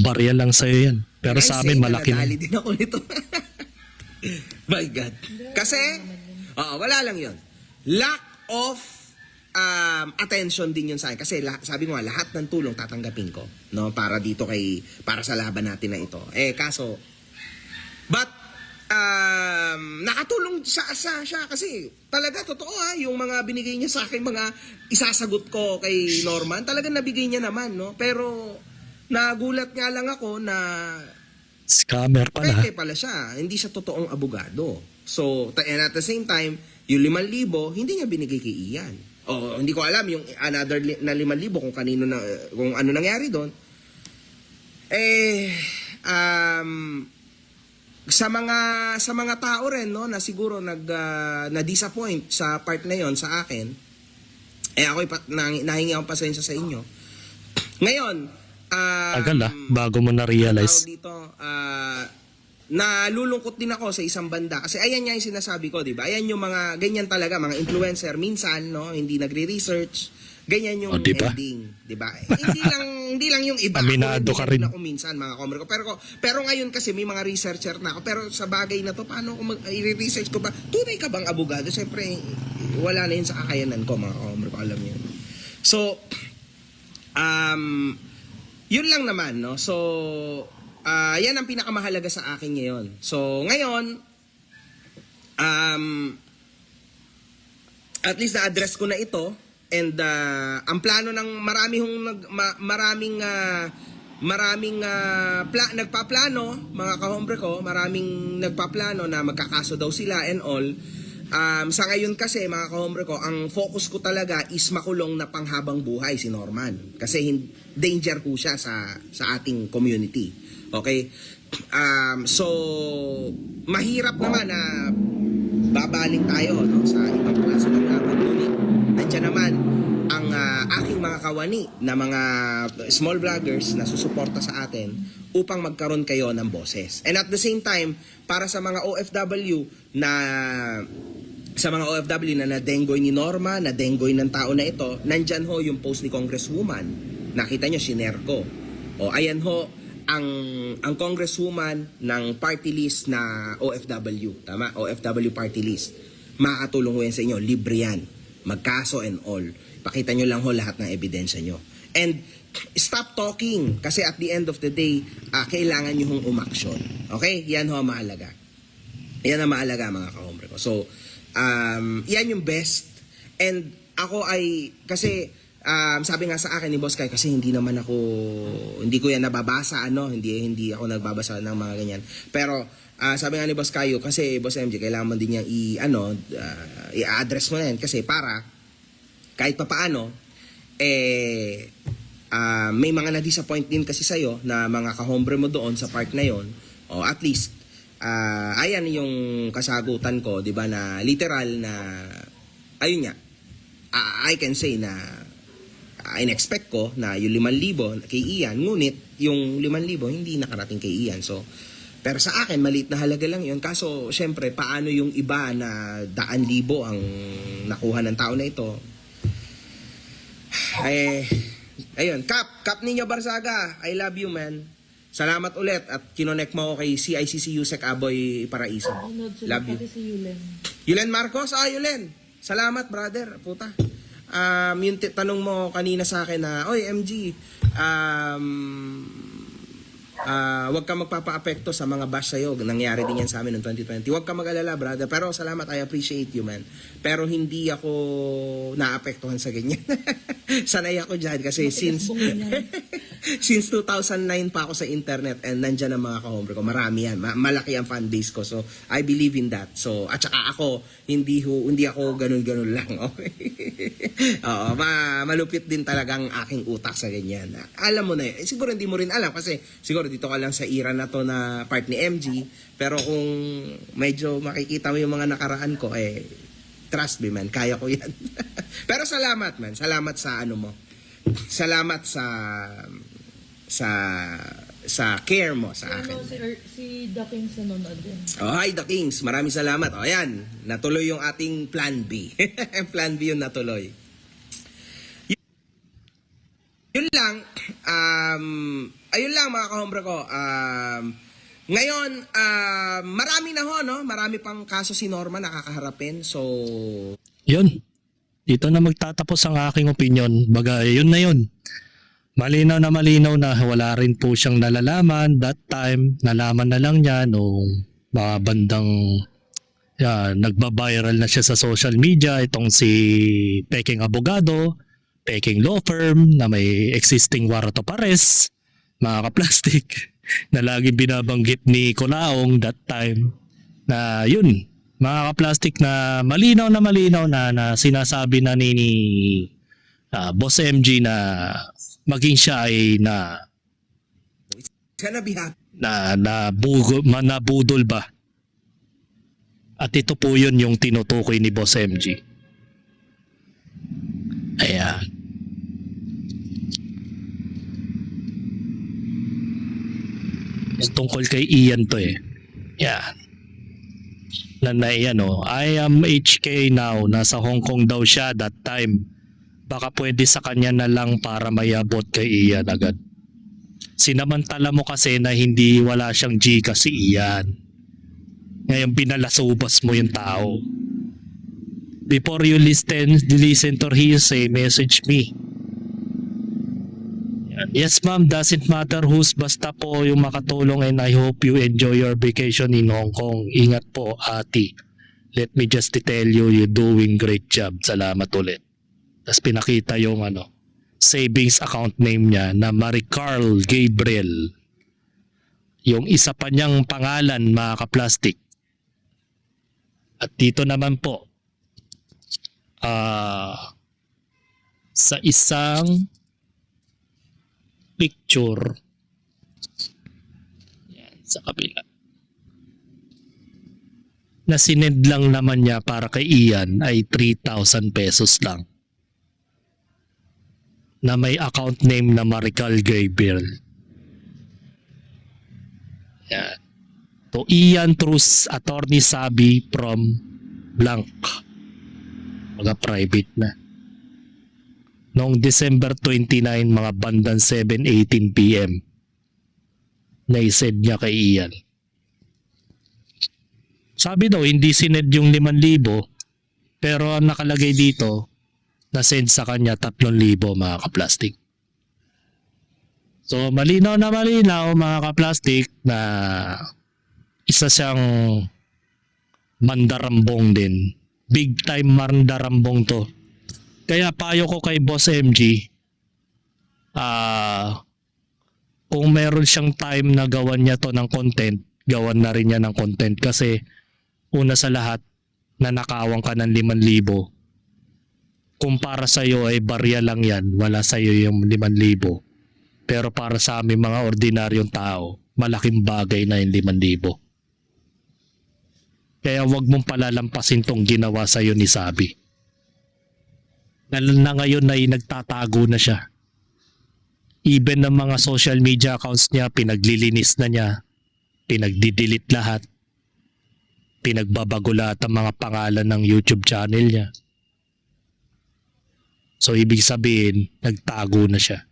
Barya lang sa'yo yan. Pero sa amin, malaki na. Nadali din ako nito. My God. Kasi, wala lang yun. Lack of attention din yun sa akin. Kasi sabi mo nga, lahat ng tulong tatanggapin ko. No? Para dito para sa laban natin na ito. Kaso, but, nakatulong siya kasi talaga totoo yung mga binigay niya sa akin, mga isasagot ko kay Norman, talaga nabigay niya naman, no? Pero nagulat nga lang ako na scammer pala. peke pala siya, hindi siya totoong abogado. So, and at the same time, yung 5,000 hindi niya binigay kay Ian. Hindi ko alam yung another na 5,000 kung kanino na, kung ano nangyari doon. Sa mga tao rin, no, na siguro na-disappoint sa part na yon sa akin, ako'y nahingi akong pasensya sa inyo. Ngayon, Tagal bago mo na-realize. dito, nalulungkot din ako sa isang banda. Kasi ayan nga yung sinasabi ko, di ba? Ayan yung mga, ganyan talaga, mga influencer, minsan, no, hindi nagre-research. Ganyan yung diba? ending, di ba? hindi lang yung iba. Aminado ka rin. Ako minsan, mga komre ko. Pero ngayon kasi may mga researcher na ako. Pero sa bagay na to, paano ko i-research ko ba? Tunay ka bang abogado? Siyempre, wala na yun sa kakayanan ko, mga komre ko. Alam yun. So, yun lang naman, no? So, yan ang pinakamahalaga sa akin ngayon. So, ngayon, at least na-address ko na ito. And ang plano ng nagpaplano, mga kahombre ko, maraming nagpaplano na magkakaso daw sila and all. Sa ngayon kasi, mga kahombre ko, ang focus ko talaga is makulong na panghabang buhay si Norman. Kasi danger po siya sa ating community. Okay? So, mahirap naman na babaling tayo, no, sa ibang klase ng laban. Ngunit, nandiyan naman ang aking mga kawani na mga small vloggers na susuporta sa atin upang magkaroon kayo ng boses. And at the same time, para sa mga OFW na nadenggoy ni Norma, nadenggoy ng tao na ito, nandyan ho yung post ni Congresswoman. Nakita nyo, shinare ko. Ayan ho, ang Congresswoman ng party list na OFW. Tama? OFW party list. Makakatulong ho yan sa inyo. Libre yan. Magkaso and all. Pakita nyo lang ho lahat ng ebidensya nyo. And stop talking. Kasi at the end of the day, kailangan nyo hong umaksyon. Okay? Yan ho ang mahalaga. Yan ang mahalaga, mga kahombre ko. So, yan yung best. And ako ay, kasi sabi nga sa akin ni Boss Kai, kasi hindi ko yan nababasa, hindi ako nagbabasa ng mga ganyan. Pero sabi nga ni Boss Kayo, kasi Boss MJ, kailangan mo din niya i-address mo na yan. Kasi para, kahit pa paano, may mga na-disappoint din kasi sa'yo na mga kahombre mo doon sa part na yon. O at least, ayan yung kasagutan ko, di ba, na literal na, ayun nga, I can say na, in-expect ko na yung 5,000 kay Ian, ngunit yung 5,000 hindi nakarating kay Ian. So, Pero sa akin, maliit na halaga lang yun. Kaso, syempre, paano yung iba na 100,000 ang nakuha ng tao na ito? Ayun, Cap Ninyo Barzaga, I love you, man. Salamat ulit at kinonek mo ako kay CICC Yusek Aboy Paraiso. Love you. Si Yulen. Yulen Marcos? Yulen. Salamat, brother. Puta. Yung tanong mo kanina sa akin na, oy, MG, wag ka magpapa-apekto sa mga bash sa'yo. Nangyari din yan sa amin noong 2020. Wag ka mag-alala, brother. Pero salamat, I appreciate you, man. Pero hindi ako naapektuhan sa ganyan. Sanay ako dyan kasi since 2009 pa ako sa internet and nandyan ang mga ka-hombre ko. Marami yan. Malaki ang fan base ko. So, I believe in that. So, at saka ako, hindi ako ganun-ganun lang. Okay? Oo, malupit din talagang aking utak sa ganyan. Alam mo na yun. Siguro hindi mo rin alam kasi siguro dito ka lang sa era na to na part ni MG. Pero kung medyo makikita mo yung mga nakaraan ko, trust me, man. Kaya ko yan. Pero salamat, man. Salamat sa ano mo. Salamat sa care mo sa akin. Si The Kings nanonood din. Hi, The Kings. Maraming salamat. Ayan, natuloy yung ating plan B. Plan B yung natuloy. Yun lang. Ayun lang, mga kahombre ko. Ngayon, marami na ho, no? Marami pang kaso si Norma nakakaharapin. So, Yun. Dito na magtatapos ang aking opinion. Baga, yun na yun. Malinaw na wala rin po siyang nalalaman that time. Nalaman na lang niya nung mga bandang nagba-viral na siya sa social media. Itong si Peking Abogado, Peking Law Firm na may existing warrant of arrest, mga ka-plastic, na laging binabanggit ni Colaong that time. Na yun, mga ka-plastic na malinaw na sinasabi na ni Boss MG na maging siya ay sana be happy. nabudol ba. At ito po yun yung tinutukoy ni Boss MG. Ayan. Tungkol kay Ian to Yan. I am HK now. Nasa Hong Kong daw siya that time. Baka pwede sa kanya na lang para mayabot kay Ian agad. Sinamantala mo kasi na hindi wala siyang Gcash si Ian. Ngayon pinalasubas mo yung tao. Before you listen to hearsay, message me. Yes ma'am, doesn't matter who's, basta po yung makatulong, and I hope you enjoy your vacation in Hong Kong. Ingat po ati. Let me just tell you, you're doing great job. Salamat ulit. Tapos pinakita yung savings account name niya na Maricarl Gabriel. Yung isa pa niyang pangalan, mga ka-plastic. At dito naman po, sa isang picture, yan, sa kabila, na sinend lang naman niya para kay Ian ay 3,000 pesos lang. Na may account name na Maricarl Gabriel. Yan. To Ian Trus, Attorney Sabi from blank. Mga private na. Noong December 29, mga bandang 7:18 PM, naisend niya kay Ian. Sabi daw, hindi sined yung 5,000, pero ang nakalagay dito, na-send sa kanya 3,000, mga ka-plastic. So, malinaw na malinaw, mga ka-plastic, na isa siyang mandarambong din. Big time mandarambong to. Kaya payo ko kay Boss MG, kung meron siyang time na gawan niya to ng content, gawan na rin niya ng content. Kasi una sa lahat, nanakawang ka ng 5,000. Kung para sa'yo ay barya lang yan, wala sa'yo yung 5,000. Pero para sa aming mga ordinaryong tao, malaking bagay na yung 5,000. Kaya wag mong palalampasin tong ginawa sa'yo ni Sabi. Na ngayon ay nagtatago na siya. Even ng mga social media accounts niya, pinaglilinis na niya. pinagdidelete lahat, pinagbabago lahat ang mga pangalan ng YouTube channel niya. So ibig sabihin, nagtago na siya.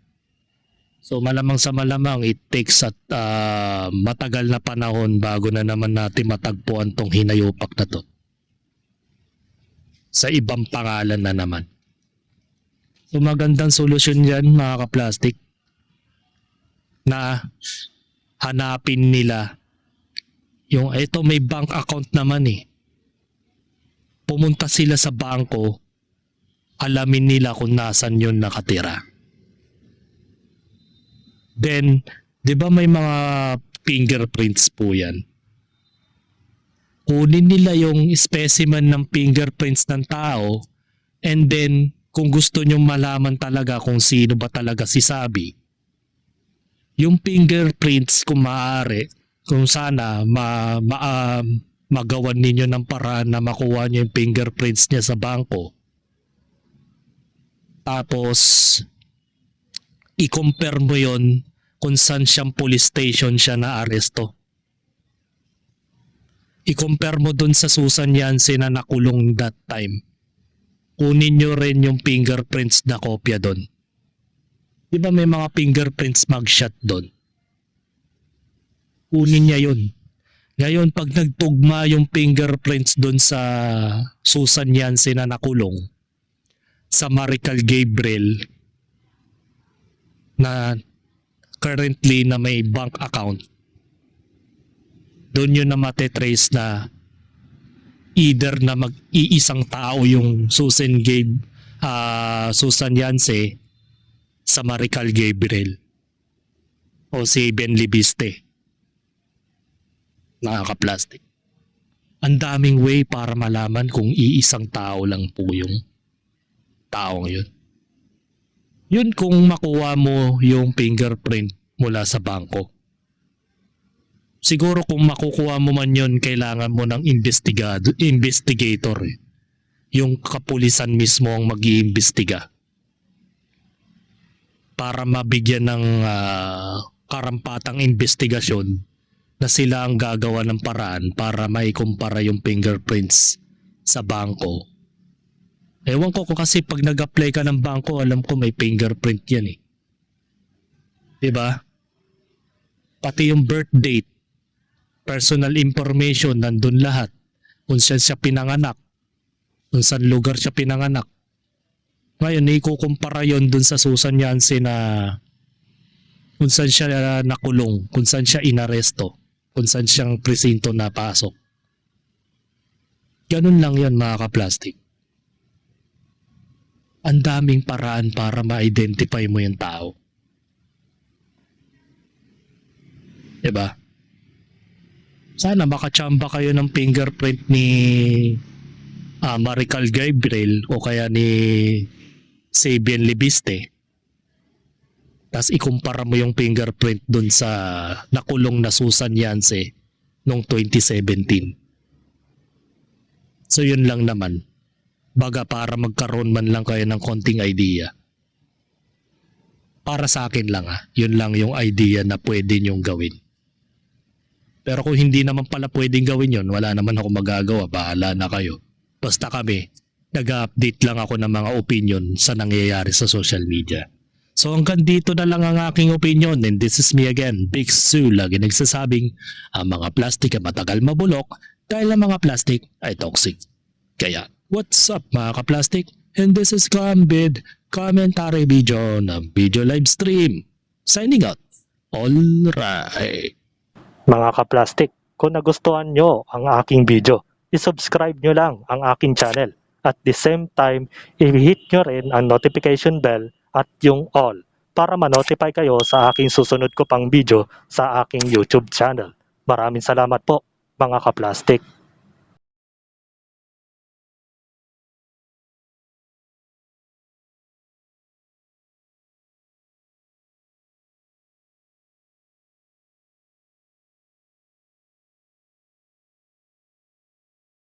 So malamang sa malamang it takes at matagal na panahon bago na naman natin matagpuan tong hinayupak na to. Sa ibang pangalan na naman. So magandang solusyon yan mga ka-plastic na hanapin nila yung ito may bank account naman eh. Pumunta sila sa bangko, alamin nila kung nasan yun nakatira. Then, di ba may mga fingerprints po yan? Kunin nila yung specimen ng fingerprints ng tao and then kung gusto nyong malaman talaga kung sino ba talaga si Sabi, yung fingerprints kung maaari, kung sana magawan ninyo ng paraan na makuha nyo yung fingerprints niya sa bangko. Tapos, i-compare mo yon kung saan siyang police station siya na aresto. I-compare mo dun sa Susan Yance na nakulong that time. Kunin nyo rin yung fingerprints na kopya dun. Di ba may mga fingerprints mugshot dun? Kunin niya yun. Ngayon, pag nagtugma yung fingerprints dun sa Susan Yance na nakulong, sa Marical Gabriel, na currently na may bank account, doon yun na matetrace na either na mag-iisang tao yung Susan Yance sa Marical Gabriel o si Ben Libiste. Nakaka-plastic. Ang daming way para malaman kung iisang tao lang po yung taong yun. Yun kung makuha mo yung fingerprint mula sa bangko. Siguro kung makukuha mo man yun, kailangan mo ng investigator. Yung kapulisan mismo ang mag-iimbestiga. Para mabigyan ng karampatang investigasyon na sila ang gagawa ng paraan para maikumpara yung fingerprints sa bangko. Ewan ko kasi pag nag-apply ka ng bangko, alam ko may fingerprint yan eh. Diba? Pati yung birth date, personal information, nandun lahat. Kung saan siya pinanganak, kung saan lugar siya pinanganak. Ngayon, ikukumpara yon dun sa Susan Yance na kung saan siya nakulong, kung saan siya inaresto, kung saan siyang presinto napasok. Ganun lang yan mga ka-plastic. Ang daming paraan para ma-identify mo yung tao. Diba? Sana makachamba kayo ng fingerprint ni Marical Gabriel o kaya ni Sabian Libiste. Tapos ikumpara mo yung fingerprint dun sa nakulong na Susan Yance noong 2017. So yun lang naman. Baga para magkaroon man lang kayo ng konting idea. Para sa akin lang yun lang yung idea na pwede nyong gawin. Pero kung hindi naman pala pwedeng gawin yun, wala naman ako magagawa, bahala na kayo. Basta kami, nag-update lang ako ng mga opinion sa nangyayari sa social media. So hanggang dito na lang ang aking opinion, and this is me again, Big Sue, lagi nagsasabing ang mga plastic ay matagal mabulok dahil ang mga plastic ay toxic. Kaya, what's up mga ka-plastic? And this is Gambid, commentary video ng video live stream. Signing out. Alright. Mga ka-plastic, kung nagustuhan nyo ang aking video, isubscribe nyo lang ang aking channel. At the same time, i-hit nyo rin ang notification bell at yung all para ma-notify kayo sa aking susunod ko pang video sa aking YouTube channel. Maraming salamat po mga ka-plastic.